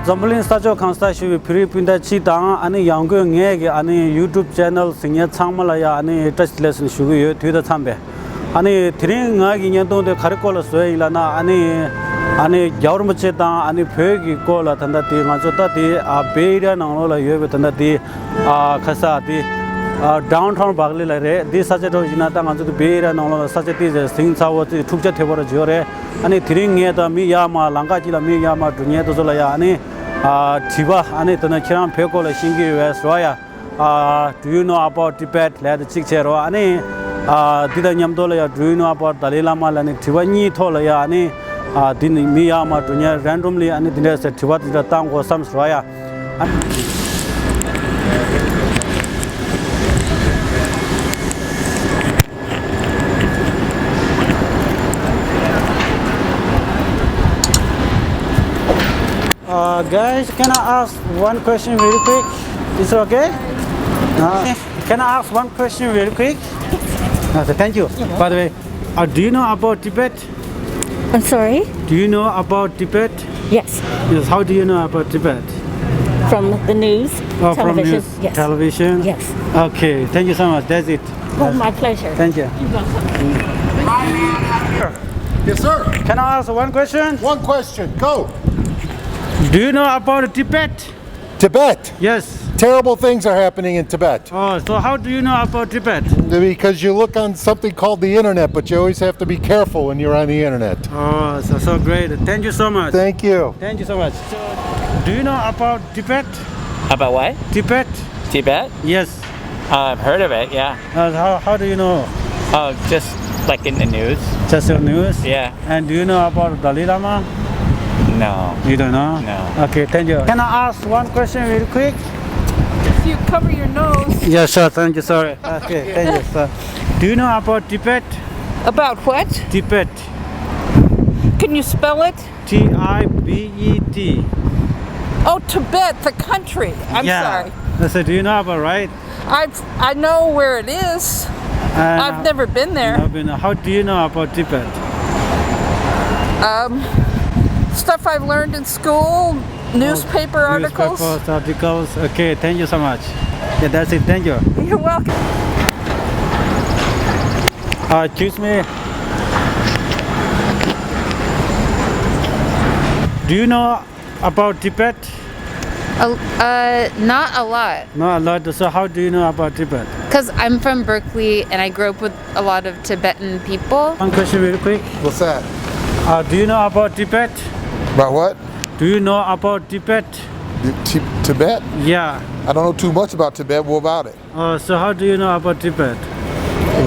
Zambalin Sajo Constitution Philippine Chita and Young and YouTube channel Senior Chamalaya and touch lesson Sugu to the Tambe. And Tring Nagian the Karakola Suelana and Yaurmacheta and Pegi Kola Tandati Mazotati, a Beira and Ola Yuvetandati, Kasati. Downtown Berkeley, this such a Jinata and the Beira and all such a things out to Tubja Jore and a Tring near the Miyama, Langajila Miyama, Dunia Zolayani, Tiba, and it on a Chiram Pekola Shingi West Roya. Do you know about Tibet? Let the Chichero, Ani, Dida Yamdola, do you know about Dalai Lama and Tivani Tolaya, Ani, Dini Miyama, Dunia randomly, and it is a Tibat the town or some Roya. Guys, can I ask one question very quick? Is it okay? Can I ask one question very quick? Thank you. By the way, do you know about Tibet? I'm sorry? Do you know about Tibet? Yes. Yes. How do you know about Tibet? From the news, television. from news, yes. Television? Yes. Okay, thank you so much. That's it. Oh, my pleasure. Thank you. Yes, sir. Can I ask one question? One question. Go. Do you know about Tibet? Tibet. Yes. Terrible things are happening in Tibet. Oh, so how do you know about Tibet? Because you look on something called the internet, but you always have to be careful when you're on the internet. Oh, so great. Thank you so much. Thank you. Thank you so much. So, do you know about Tibet? About what? Tibet? Tibet? Yes. I've heard of it, yeah. How do you know? Oh, just like in the news. Just the news? Yeah. And do you know about Dalai Lama? No. You don't know? No. Okay, thank you. Can I ask one question real quick? If you cover your nose. Yeah, sure. Thank you. Sorry. Okay, thank you, sir. Do you know about Tibet? About what? Tibet. Can you spell it? Tibet. Oh, Tibet, the country. I'm sorry. So do you know about right? I know where it is. I've never been there. How do you know about Tibet? Stuff I've learned in school, newspaper articles. Newspapers, articles. Okay, thank you so much. Yeah, that's it. Thank you. You're welcome. Excuse me. Do you know about Tibet? Not a lot. Not a lot. So how do you know about Tibet? Because I'm from Berkeley and I grew up with a lot of Tibetan people. One question real quick. What's that? Do you know about Tibet? About what? Do you know about Tibet? Tibet? Yeah. I don't know too much about Tibet. What about it? So how do you know about Tibet?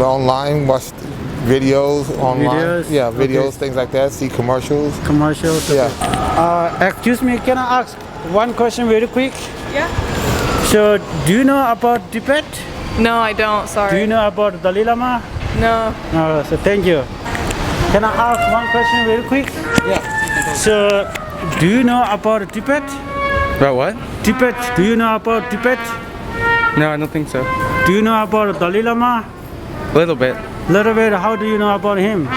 Online, watch videos online. Videos? Yeah, videos, Okay. things like that. See commercials. Commercials? Yeah. Excuse me, can I ask one question very quick? Yeah? So, do you know about Tibet? No, I don't. Sorry. Do you know about Dalai Lama? No. So thank you. Can I ask one question very quick? Yeah. So, do you know about Tibet? About what? Tibet. Do you know about Tibet? No, I don't think so. Do you know about Dalai Lama? A little bit. Little bit. How do you know about him?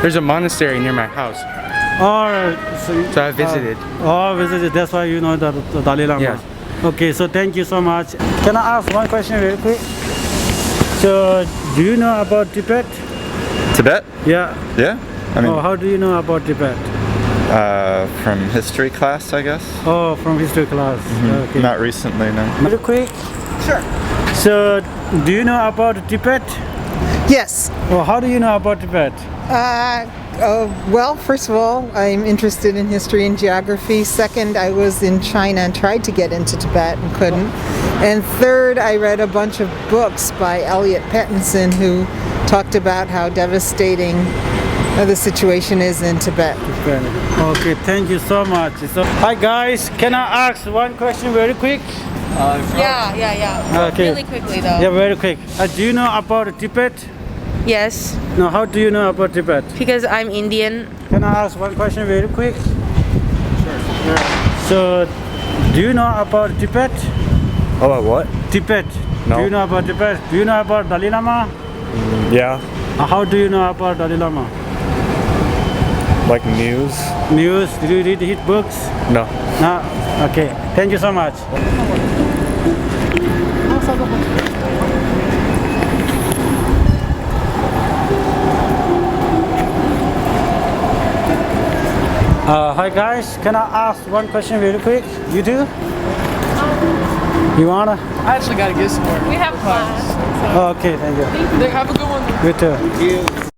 There's a monastery near my house, so I visited. Visited. That's why you know the Dalai Lama. Yeah. Okay, so thank you so much. Can I ask one question very quick? So, do you know about Tibet? Tibet? Yeah. Yeah. I mean, How do you know about Tibet? from history class, I guess. Oh, from history class. Okay. Not recently, no. Very quick. Sure. So, do you know about Tibet? Yes. How do you know about Tibet? Well, first of all, I'm interested in history and geography. Second, I was in China and tried to get into Tibet and couldn't. And third, I read a bunch of books by Elliot Pattinson who talked about how devastating the situation is in Tibet. Okay, thank you so much. So, hi guys, can I ask one question very quick? Yeah. Okay. Really quickly though. Yeah, very quick. Do you know about Tibet? Yes, No, how do you know about Tibet? because I'm Indian. Can I ask one question very quick? Sure. So, do you know about Tibet? About what? Tibet. No. Do you know about Tibet? Do you know about Dalai Lama? Yeah. How do you know about Dalai Lama? Like news? News? Do you read his books? No. No? Okay. Thank you so much. Hi guys, can I ask one question very quick? You do? You wanna? I actually gotta get somewhere. We have class. Okay, thank you. Have a good one. You too.